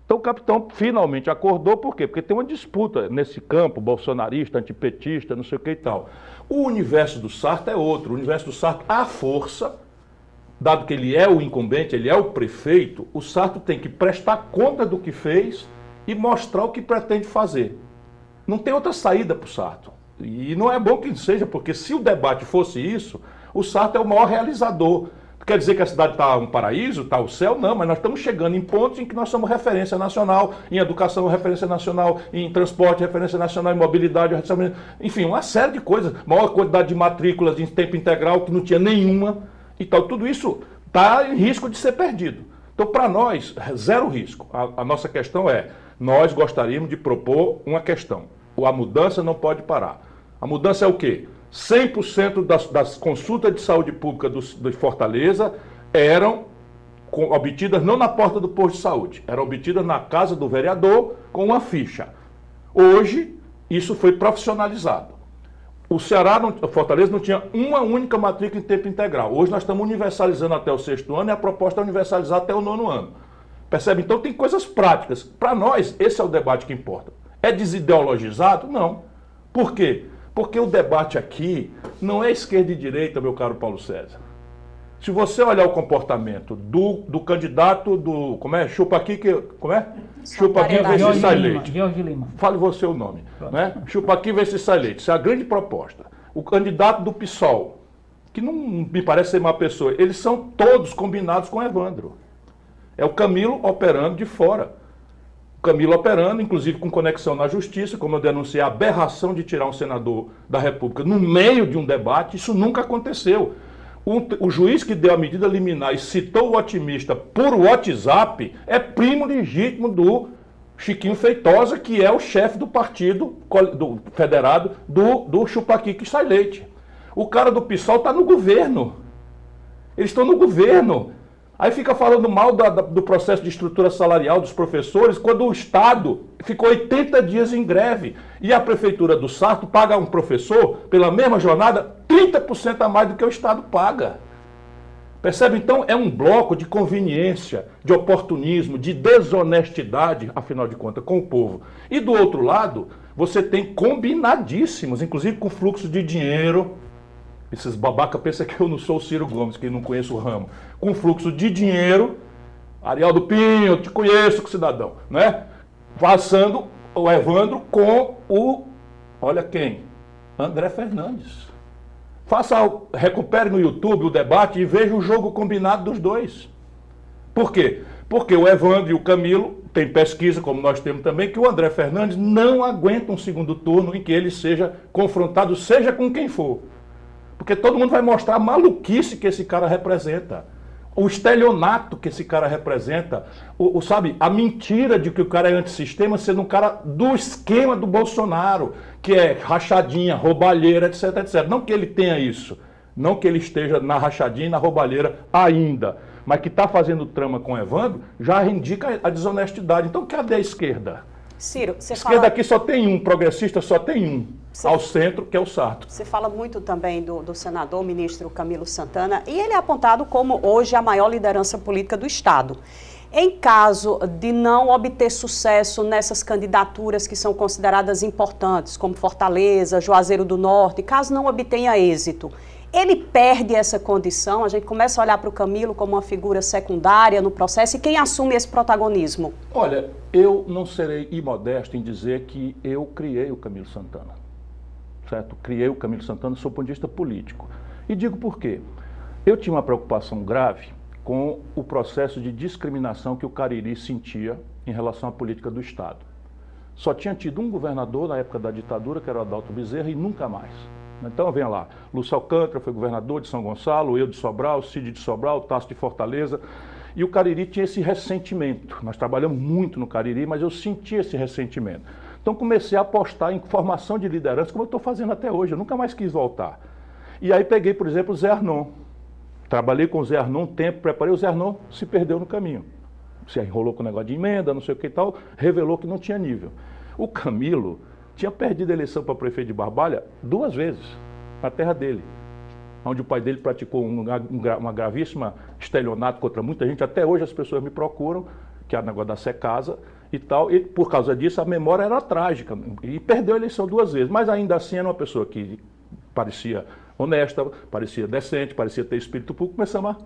Então o capitão finalmente acordou, por quê? Porque tem uma disputa nesse campo, bolsonarista, antipetista, não sei o que e tal. O universo do Sarto é outro. O universo do Sarto, à força, dado que ele é o incumbente, ele é o prefeito, o Sarto tem que prestar conta do que fez e mostrar o que pretende fazer. Não tem outra saída para o Sarto. E não é bom que seja, porque se o debate fosse isso, o Sarto é o maior realizador. Quer dizer que a cidade está um paraíso, está o céu? Não, mas nós estamos chegando em pontos em que nós somos referência nacional, em educação, referência nacional, em transporte, referência nacional, em mobilidade, enfim, uma série de coisas. Maior quantidade de matrículas em tempo integral, que não tinha nenhuma e tal. Tudo isso está em risco de ser perdido. Então, para nós, zero risco. A nossa questão é, nós gostaríamos de propor uma questão. A mudança não pode parar. A mudança é o quê? 100% das consultas de saúde pública de Fortaleza eram obtidas não na porta do posto de saúde, eram obtidas na casa do vereador com uma ficha. Hoje, isso foi profissionalizado. O Ceará, Fortaleza, não tinha uma única matrícula em tempo integral. Hoje nós estamos universalizando até o 6º ano e a proposta é universalizar até o 9º ano. Percebe? Então tem coisas práticas. Para nós, esse é o debate que importa. É desideologizado? Não. Por quê? Porque o debate aqui não é esquerda e direita, meu caro Paulo César. Se você olhar o comportamento do candidato do... Como é? Chupa aqui que... Como é? Chupa aqui vê se sai leite. Jorge Lima. Fale você o nome. Né? Chupa aqui vê se sai leite. Isso é a grande proposta. O candidato do PSOL, que não me parece ser uma pessoa, eles são todos combinados com o Evandro. É o Camilo operando de fora. Camilo operando, inclusive com conexão na justiça, como eu denunciei, a aberração de tirar um senador da República no meio de um debate, isso nunca aconteceu. O juiz que deu a medida liminar e citou o otimista por WhatsApp é primo legítimo do Chiquinho Feitosa, que é o chefe do partido federado do Chupa aqui que sai leite. O cara do PSOL está no governo. Eles estão no governo. Aí fica falando mal do processo de estrutura salarial dos professores, quando o Estado ficou 80 dias em greve. E a Prefeitura do Sarto paga a um professor, pela mesma jornada, 30% a mais do que o Estado paga. Percebe? Então, é um bloco de conveniência, de oportunismo, de desonestidade, afinal de contas, com o povo. E do outro lado, você tem combinadíssimos, inclusive com fluxo de dinheiro. Esses babacas pensam que eu não sou o Ciro Gomes, que não conheço o ramo. Com fluxo de dinheiro, Arialdo Pinho, eu te conheço, cidadão, né? Passando o Evandro com o, olha quem? André Fernandes. Recupere no YouTube o debate e veja o jogo combinado dos dois. Por quê? Porque o Evandro e o Camilo, tem pesquisa, como nós temos também, que o André Fernandes não aguenta um segundo turno em que ele seja confrontado, seja com quem for. Porque todo mundo vai mostrar a maluquice que esse cara representa. O estelionato que esse cara representa. Sabe, a mentira de que o cara é antissistema sendo um cara do esquema do Bolsonaro, que é rachadinha, roubalheira, etc, etc. Não que ele tenha isso. Não que ele esteja na rachadinha e na roubalheira ainda. Mas que está fazendo trama com o Evandro, já indica a desonestidade. Então, cadê a esquerda? Ciro, você esquerda fala... aqui só tem um, progressista só tem um, ao centro, que é o Sarto. Você fala muito também do senador, ministro Camilo Santana, e ele é apontado como hoje a maior liderança política do Estado. Em caso de não obter sucesso nessas candidaturas que são consideradas importantes, como Fortaleza, Juazeiro do Norte, caso não obtenha êxito, ele perde essa condição? A gente começa a olhar para o Camilo como uma figura secundária no processo, e quem assume esse protagonismo? Olha, eu não serei imodesto em dizer que eu criei o Camilo Santana, certo? Criei o Camilo Santana sob o ponto de vista político. E digo por quê. Eu tinha uma preocupação grave com o processo de discriminação que o Cariri sentia em relação à política do Estado. Só tinha tido um governador na época da ditadura, que era o Adalto Bezerra, e nunca mais. Então, venha lá, Lúcio Alcântara foi governador de São Gonçalo, eu de Sobral, Cid de Sobral, Tasso de Fortaleza, e o Cariri tinha esse ressentimento. Nós trabalhamos muito no Cariri, mas eu senti esse ressentimento. Então, comecei a apostar em formação de liderança, como eu estou fazendo até hoje, eu nunca mais quis voltar. E aí peguei, por exemplo, o Zé Arnon. Trabalhei com o Zé Arnon um tempo, preparei, o Zé Arnon se perdeu no caminho. Se enrolou com o negócio de emenda, não sei o que e tal, revelou que não tinha nível. O Camilo tinha perdido a eleição para prefeito de Barbalha 2 vezes, na terra dele, onde o pai dele praticou uma gravíssima estelionato contra muita gente. Até hoje as pessoas me procuram, que é o negócio da Secasa e tal, e por causa disso a memória era trágica, e perdeu a eleição 2 vezes, mas ainda assim era uma pessoa que parecia honesta, parecia decente, parecia ter espírito público. Começamos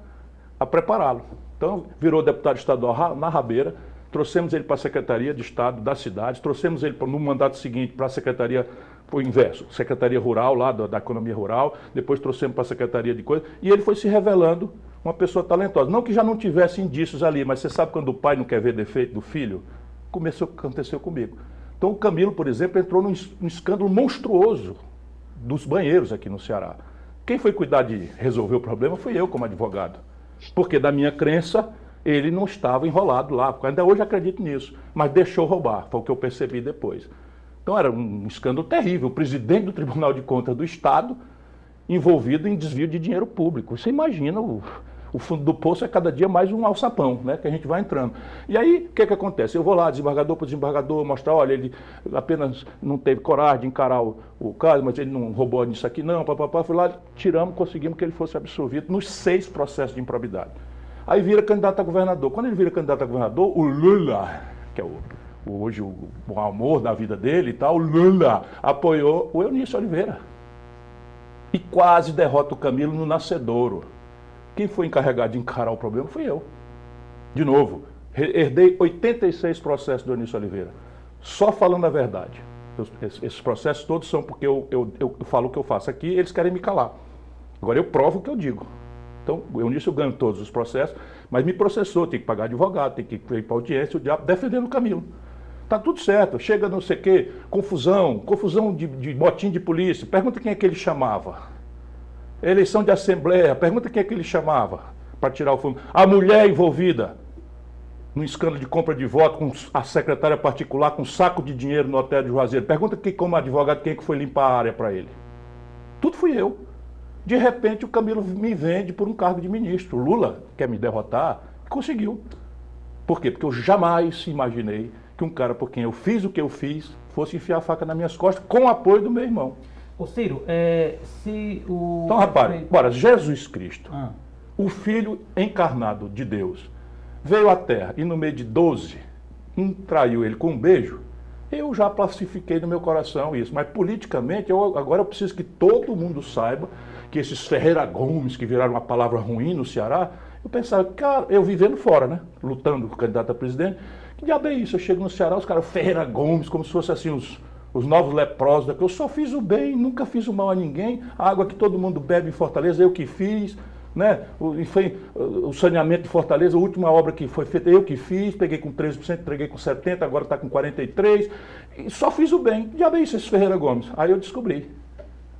a prepará-lo. Então virou deputado estadual na Rabeira, trouxemos ele para a Secretaria de Estado da cidade, trouxemos ele no mandato seguinte para a Secretaria, foi o inverso, Secretaria Rural, lá da Economia Rural, depois trouxemos para a Secretaria de Coisas, e ele foi se revelando uma pessoa talentosa. Não que já não tivesse indícios ali, mas você sabe quando o pai não quer ver defeito do filho? Aconteceu comigo. Então o Camilo, por exemplo, entrou num escândalo monstruoso dos banheiros aqui no Ceará. Quem foi cuidar de resolver o problema fui eu como advogado. Porque da minha crença, ele não estava enrolado lá, porque ainda hoje acredito nisso, mas deixou roubar, foi o que eu percebi depois. Então era um escândalo terrível, o presidente do Tribunal de Contas do Estado envolvido em desvio de dinheiro público. Você imagina, o fundo do poço é cada dia mais um alçapão, né, que a gente vai entrando. E aí, o que acontece? Eu vou lá, desembargador por desembargador, mostrar, olha, ele apenas não teve coragem de encarar o caso, mas ele não roubou nisso aqui não, papapá. Fui lá, tiramos, conseguimos que ele fosse absolvido nos 6 processos de improbidade. Aí vira candidato a governador. Quando ele vira candidato a governador, o Lula, que é hoje o amor da vida dele e tal, o Lula apoiou o Eunício Oliveira. E quase derrota o Camilo no nascedouro. Quem foi encarregado de encarar o problema fui eu. De novo, herdei 86 processos do Eunício Oliveira. Só falando a verdade. Esses processos todos são porque eu falo o que eu faço aqui, eles querem me calar. Agora eu provo o que eu digo. Então, o Eunício ganha todos os processos, mas me processou, tem que pagar advogado, tem que ir para audiência, o diabo, defendendo o Camilo. Tá tudo certo, chega não sei o quê, confusão de motim de polícia, pergunta quem é que ele chamava. Eleição de assembleia, pergunta quem é que ele chamava para tirar o fundo. A mulher envolvida no escândalo de compra de voto com a secretária particular com um saco de dinheiro no hotel de Juazeiro. Pergunta que, como advogado, quem é que foi limpar a área para ele. Tudo fui eu. De repente o Camilo me vende por um cargo de ministro. O Lula quer me derrotar, conseguiu. Por quê? Porque eu jamais imaginei que um cara por quem eu fiz o que eu fiz fosse enfiar a faca nas minhas costas com o apoio do meu irmão. Ô Ciro, se o... Então, rapaz, bora, Jesus Cristo, o Filho encarnado de Deus, veio à Terra e no meio de 12, traiu ele com um beijo, eu já pacifiquei no meu coração isso. Mas politicamente, agora eu preciso que todo mundo saiba que esses Ferreira Gomes, que viraram uma palavra ruim no Ceará, eu pensava, cara, eu vivendo fora, né, lutando com o candidato a presidente, que diabo é isso? Eu chego no Ceará, os caras, Ferreira Gomes, como se fossem assim os novos leprosos daqui. Eu só fiz o bem, nunca fiz o mal a ninguém. A água que todo mundo bebe em Fortaleza, eu que fiz, né? O saneamento de Fortaleza, a última obra que foi feita, eu que fiz, peguei com 13%, entreguei com 70%, agora está com 43%. E só fiz o bem. Já bem isso, esse Ferreira Gomes. Aí eu descobri.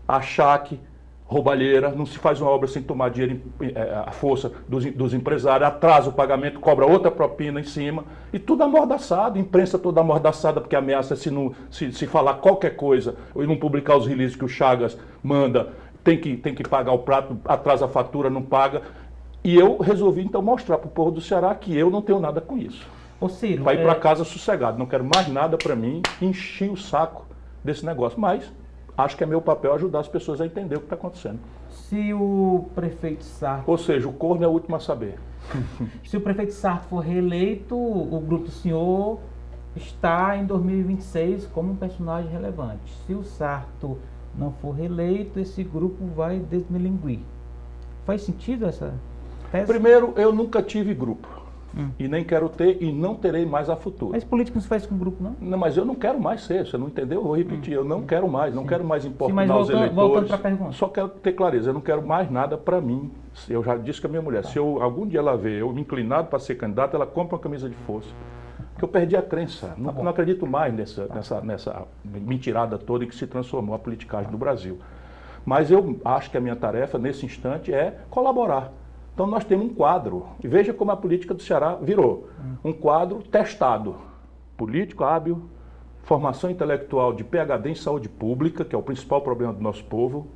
Achaque, roubalheira, não se faz uma obra sem tomar dinheiro à força dos empresários, atrasa o pagamento, cobra outra propina em cima, e tudo amordaçado, imprensa toda amordaçada, porque ameaça se falar qualquer coisa, ou não publicar os releases que o Chagas manda, tem que pagar o prato, atrasa a fatura, não paga. E eu resolvi então mostrar para o povo do Ceará que eu não tenho nada com isso. Ô Ciro, vai ir para casa sossegado, não quero mais nada para mim, enchi o saco desse negócio, mas acho que é meu papel ajudar as pessoas a entender o que está acontecendo. Se o prefeito Sarto... Ou seja, o corno é o último a saber. Se o prefeito Sarto for reeleito, o grupo do senhor está em 2026 como um personagem relevante. Se o Sarto não for reeleito, esse grupo vai desmilinguir. Faz sentido essa tese? Primeiro, eu nunca tive grupo. E nem quero ter e não terei mais a futuro. Mas política não se faz com grupo, não? Não, mas eu não quero mais ser, você não entendeu? Eu vou repetir, eu não quero mais, não quero mais importunar os eleitores. Voltando para a pergunta. Só quero ter clareza, eu não quero mais nada para mim. Eu já disse que a minha mulher, se eu, algum dia ela vê eu me inclinado para ser candidato, ela compra uma camisa de força. Porque eu perdi a crença, não acredito mais nessa mentirada toda em que se transformou a politicagem do Brasil. Mas eu acho que a minha tarefa nesse instante é colaborar. Então nós temos um quadro, e veja como a política do Ceará virou. Um quadro testado, político hábil, formação intelectual de PhD em saúde pública, que é o principal problema do nosso povo.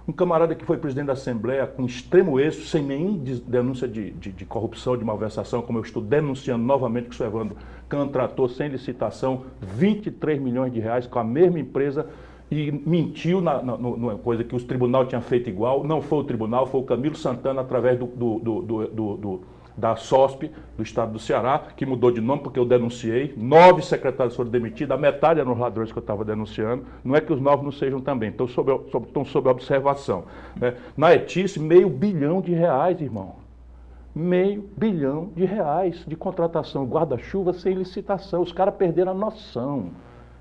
Um camarada que foi presidente da Assembleia com extremo êxito, sem nenhuma denúncia de corrupção, de malversação, como eu estou denunciando novamente que o Evandro contratou sem licitação 23 milhões de reais com a mesma empresa e mentiu numa coisa que os tribunais tinham feito igual. Não foi o tribunal, foi o Camilo Santana através da SOSP, do estado do Ceará, que mudou de nome porque eu denunciei. 9 secretários foram demitidos, a metade eram os ladrões que eu estava denunciando. Não é que os 9 não sejam também, estão sob observação. Né? Na Etice, R$500 bilhão, irmão. R$500 bilhão de contratação, guarda-chuva sem licitação. Os caras perderam a noção.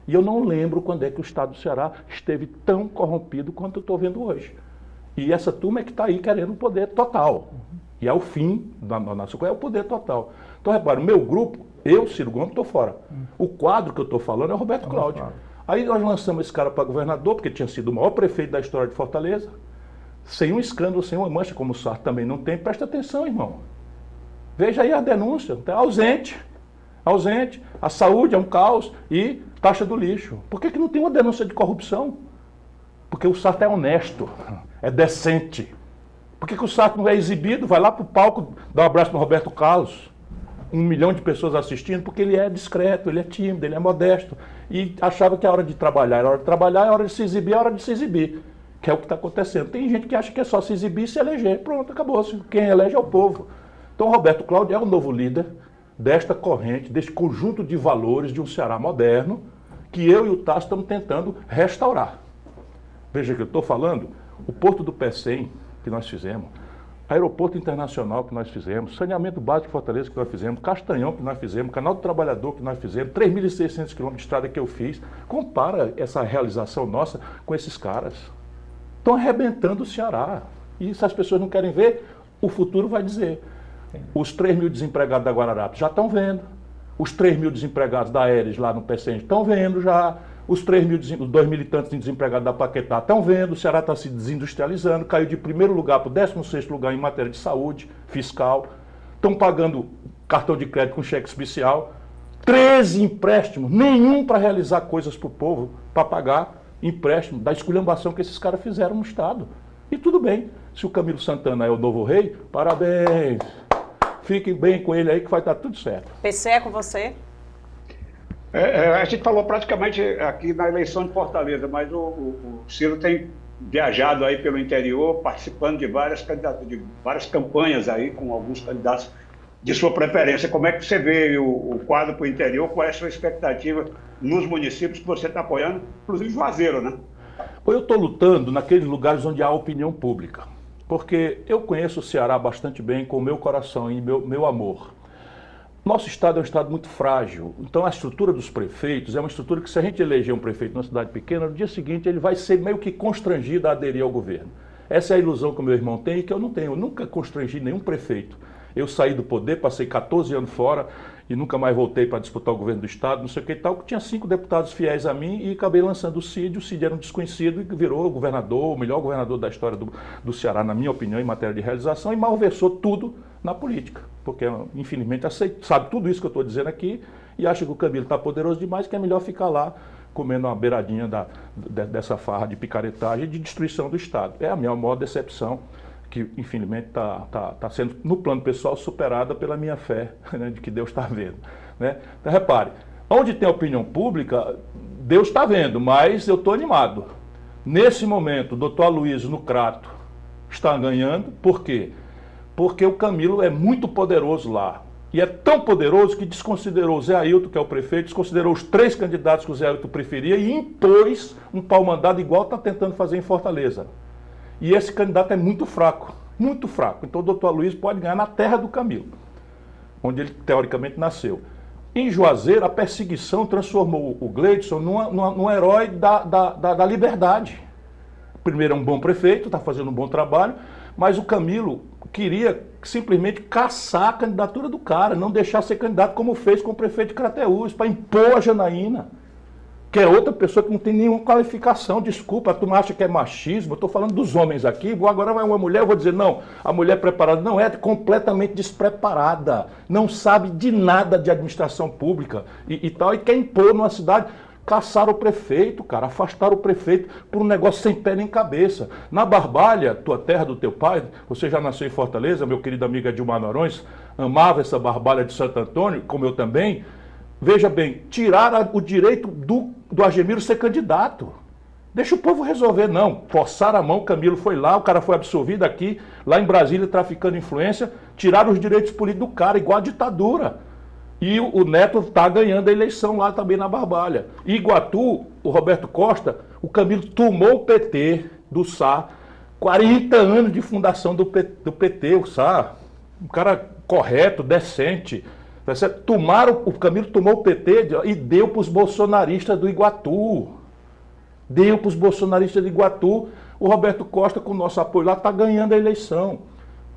E eu não lembro quando é que o estado do Ceará esteve tão corrompido quanto eu estou vendo hoje. E essa turma é que está aí querendo o poder total. E é o fim da nossa coisa, é o poder total. Então, repara, o meu grupo, eu, Ciro Gomes, estou fora. O quadro que eu estou falando é o Roberto Cláudio. Aí nós lançamos esse cara para governador, porque tinha sido o maior prefeito da história de Fortaleza, sem um escândalo, sem uma mancha, como o Sarto também não tem. Presta atenção, irmão. Veja aí a denúncia, está ausente. A saúde é um caos e taxa do lixo. Por que não tem uma denúncia de corrupção? Porque o Sarto é honesto, é decente. Por que o Sarto não é exibido? Vai lá para o palco, dá um abraço para o Roberto Carlos. 1 milhão de pessoas assistindo, porque ele é discreto, ele é tímido, ele é modesto. E achava que a hora de trabalhar era hora de trabalhar, a hora de se exibir é hora de se exibir. Que é o que está acontecendo. Tem gente que acha que é só se exibir e se eleger. Pronto, acabou-se. Quem elege é o povo. Então o Roberto Cláudio é o novo líder desta corrente, deste conjunto de valores de um Ceará moderno, que eu e o Tasso estamos tentando restaurar. Veja que eu estou falando, o Porto do Pecém, que nós fizemos, Aeroporto Internacional que nós fizemos, Saneamento Básico de Fortaleza que nós fizemos, Castanhão que nós fizemos, Canal do Trabalhador que nós fizemos, 3.600 quilômetros de estrada que eu fiz. Compara essa realização nossa com esses caras. Estão arrebentando o Ceará. E se as pessoas não querem ver, o futuro vai dizer. Os 3.000 desempregados da Guararapes já estão vendo. Os 3.000 desempregados da Aeres lá no PCN estão vendo já. Os 2.000 e tantos desempregados da Paquetá estão vendo. O Ceará está se desindustrializando. Caiu de primeiro lugar para o 16º lugar em matéria de saúde fiscal. Estão pagando cartão de crédito com cheque especial. 13 empréstimos, nenhum para realizar coisas para o povo, para pagar empréstimo da esculhambação que esses caras fizeram no Estado. E tudo bem. Se o Camilo Santana é o novo rei, parabéns. Fiquem bem com ele aí que vai estar tudo certo. PC é com você? A gente falou praticamente aqui na eleição de Fortaleza, mas o Ciro tem viajado aí pelo interior, participando de várias campanhas aí com alguns candidatos de sua preferência. Como é que você vê o quadro para o interior? Qual é a sua expectativa nos municípios que você está apoiando, inclusive Juazeiro, né? Eu estou lutando naqueles lugares onde há opinião pública, porque eu conheço o Ceará bastante bem com o meu coração e meu amor. Nosso estado é um estado muito frágil, então a estrutura dos prefeitos é uma estrutura que, se a gente eleger um prefeito numa cidade pequena, no dia seguinte ele vai ser meio que constrangido a aderir ao governo. Essa é a ilusão que o meu irmão tem e que eu não tenho. Eu nunca constrangi nenhum prefeito. Eu saí do poder, passei 14 anos fora e nunca mais voltei para disputar o governo do estado, não sei o que e tal, que tinha 5 deputados fiéis a mim e acabei lançando o Cid. O Cid era um desconhecido e virou o governador, o melhor governador da história do Ceará, na minha opinião, em matéria de realização, e malversou tudo na política, porque infelizmente sabe tudo isso que eu estou dizendo aqui e acha que o Camilo está poderoso demais, que é melhor ficar lá comendo uma beiradinha dessa farra de picaretagem e de destruição do Estado. É a minha maior decepção, que infelizmente está sendo, no plano pessoal, superada pela minha fé, né, de que Deus está vendo. Né? Então, repare, onde tem opinião pública, Deus está vendo, mas eu estou animado. Nesse momento, o doutor Aloysio no Crato está ganhando, por quê? Porque o Camilo é muito poderoso lá. E é tão poderoso que desconsiderou o Zé Ailton, que é o prefeito, desconsiderou os 3 candidatos que o Zé Ailton preferia e impôs um pau-mandado igual está tentando fazer em Fortaleza. E esse candidato é muito fraco, muito fraco. Então o doutor Aloysio pode ganhar na terra do Camilo, onde ele teoricamente nasceu. Em Juazeiro, a perseguição transformou o Gleidson num herói da liberdade. Primeiro, é um bom prefeito, está fazendo um bom trabalho, mas o Camilo queria simplesmente caçar a candidatura do cara, não deixar ser candidato como fez com o prefeito de Crateús, para impor a Janaína, que é outra pessoa que não tem nenhuma qualificação. Desculpa, tu acha que é machismo? Eu estou falando dos homens aqui, agora vai uma mulher, eu vou dizer, não, a mulher preparada não é, completamente despreparada, não sabe de nada de administração pública e tal, e quer impor numa cidade. Caçaram o prefeito, cara, afastaram o prefeito por um negócio sem pé nem cabeça. Na Barbalha, tua terra do teu pai, você já nasceu em Fortaleza, meu querido amigo Edilmar Noronhos, amava essa Barbalha de Santo Antônio, como eu também. Veja bem, tiraram o direito do Argemiro ser candidato. Deixa o povo resolver, não. Forçaram a mão, o Camilo foi lá, o cara foi absolvido aqui, lá em Brasília, traficando influência, tiraram os direitos políticos do cara, igual a ditadura. E o Neto está ganhando a eleição lá também na Barbalha. E Iguatu, o Roberto Costa, o Camilo tomou o PT do Sá, 40 anos de fundação do PT, o Sá, um cara correto, decente. O Camilo tomou o PT e deu para os bolsonaristas do Iguatu. Deu para os bolsonaristas do Iguatu. O Roberto Costa, com o nosso apoio lá, está ganhando a eleição.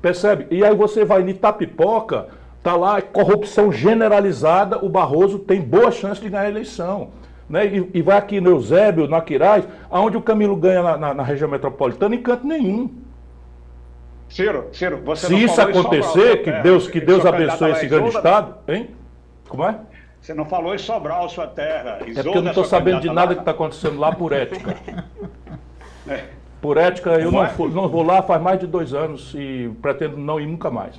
Percebe? E aí você vai em Itapipoca, está lá, corrupção generalizada, o Barroso tem boa chance de ganhar a eleição. Né? E vai aqui no Eusébio, no Aquiraz, onde o Camilo ganha na região metropolitana, em canto nenhum. Ciro, você Se não isso falou acontecer, que Deus abençoe esse grande Isolda, estado, hein? Como é? Você não falou em Sobral, sua terra. É porque eu não estou sabendo de nada que está acontecendo lá por ética. Por ética, eu não vou lá faz mais de 2 anos e pretendo não ir nunca mais.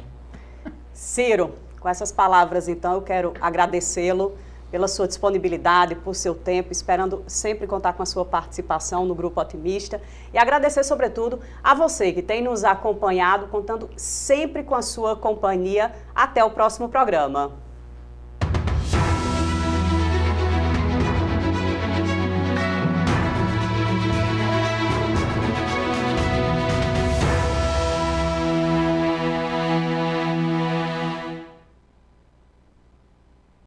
Ciro, com essas palavras, então, eu quero agradecê-lo pela sua disponibilidade, por seu tempo, esperando sempre contar com a sua participação no Grupo Otimista e agradecer, sobretudo, a você que tem nos acompanhado, contando sempre com a sua companhia. Até o próximo programa.